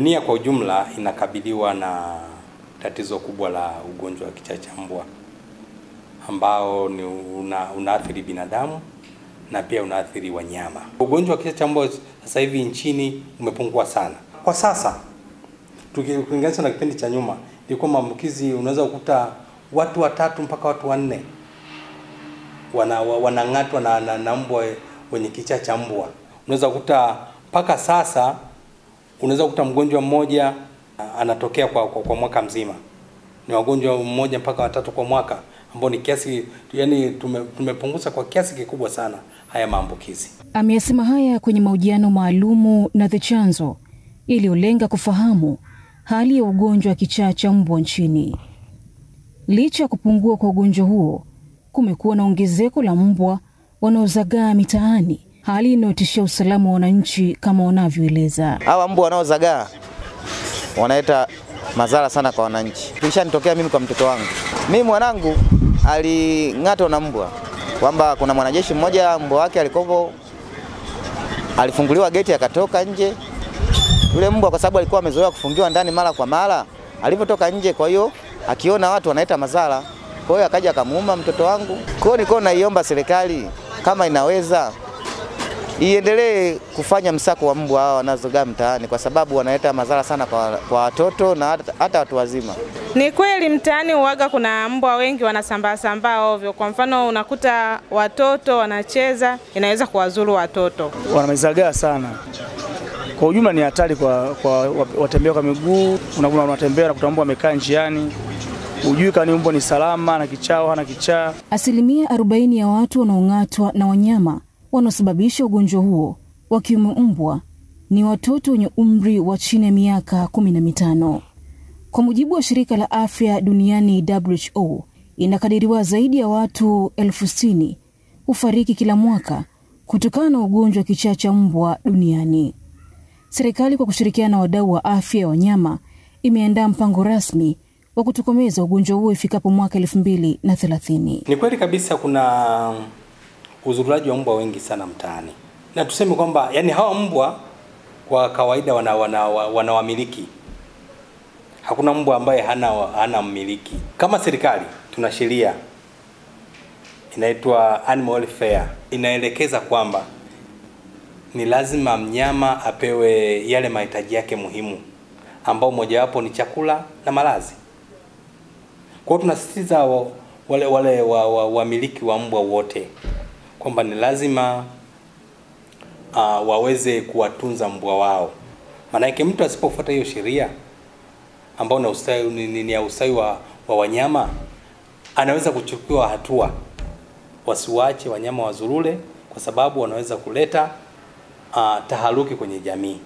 Dunia kwa ujumla inakabiliwa na tatizo kubwa la ugonjwa wa kichaa cha mbwa ambao ni unaathiri binadamu na pia unaathiri wanyama. Ugonjwa wa kichaa cha mbwa sasa hivi nchini umepungua sana. Kwa sasa tukilinganisha na kipindi cha nyuma, ilikuwa maambukizi unaweza kukuta watu 3 mpaka watu 4 wanang'atwa na mbwa wenye kichaa cha mbwa. Unaweza kukuta mpaka sasa unaweza kukuta mgonjwa mmoja anatokea kwa mwaka mzima. Ni wagonjwa 1 mpaka 3 kwa mwaka, ambao ni kiasi, yani tumepunguza kwa kiasi kikubwa sana haya maambukizi. Amesema haya kwenye mahojiano maalumu na The Chanzo iliyolenga kufahamu hali ya ugonjwa wa kichaa cha mbwa nchini. Licha ya kupungua kwa ugonjwa huo, kumekuwa na ongezeko la mbwa wanaozagaa mitaani, hali inayotishia usalama wa wananchi kama wanavyoeleza. Hawa mbwa wanaozagaa wanaleta madhara sana kwa wananchi. Kishanitokea mimi kwa mtoto wangu. Mimi mwanangu aling'atwa na mbwa. Kwamba kuna mwanajeshi mmoja mbwa wake alifunguliwa geti akatoka nje. Yule mbwa kwa sababu alikuwa amezoea kufungiwa ndani mara kwa mara, alipotoka nje kwa hiyo akiona watu wanaleta madhara, kwa hiyo akaja akamuuma mtoto wangu. Kwa hiyo nilikuwa naiomba serikali kama inaweza iendelee kufanya msako wa mbwa hao wanazogaa mtaani, kwa sababu wanaleta madhara sana kwa watoto na hata watu wazima. Ni kweli mtaani uwaga kuna mbwa wengi wanasambaa ovyo. Kwa mfano unakuta watoto wanacheza, inaweza kuwadhuru watoto. Wanamezagaa sana. Kwa ujumla ni hatari kwa watembea kwa miguu. Unakuwa unatembea na kuta mbwa amekaa njiani, hujui kama mbwa ni salama na kichaa hana kichaa. Asilimia 40 ya watu wanaong'atwa na wanyama wanaosababisha ugonjwa huo, wakiwemo mbwa, ni watoto wenye umri wa chini ya miaka 15. Kwa mujibu wa shirika la afya duniani WHO, inakadiriwa zaidi ya watu 60,000 hufariki kila mwaka kutokana na ugonjwa wa kichaa cha mbwa duniani. Serikali kwa kushirikiana na wadau wa afya ya wanyama imeandaa mpango rasmi wa kutokomeza ugonjwa huo ifikapo mwaka 2030. Ni kweli kabisa kuna uzururaji wa mbwa wengi sana mtaani. Na tuseme kwamba yani hawa mbwa kwa kawaida wanawamiliki. Hakuna mbwa ambaye hana mmiliki. Kama serikali tuna sheria inaitwa Animal Welfare, inaelekeza kwamba ni lazima mnyama apewe yale mahitaji yake muhimu, ambao mojawapo ni chakula na malazi. Kwa hiyo tunasisitiza wale wamiliki wa mbwa wote kwamba ni lazima waweze kuwatunza mbwa wao. Maana yake mtu asipofuata hiyo sheria ambao ni ya ustawi wa wanyama, anaweza kuchukua hatua. Wasiwache wanyama wazurule, kwa sababu wanaweza kuleta taharuki kwenye jamii.